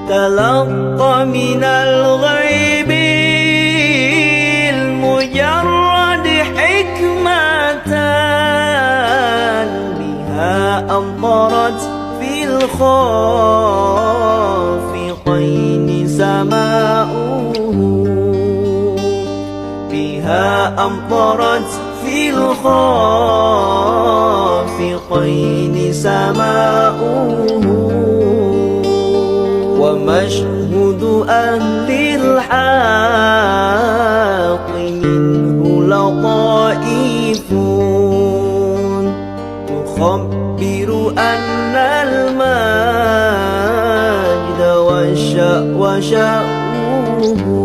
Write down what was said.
تلقى من الغيب المجرد حكمة بها أمطرت في الخافقين سماؤه، بها أمطرت في الخافقين سماؤه. ومشهد أهل الحق منه لطائف تخبر أن المجد وشأوه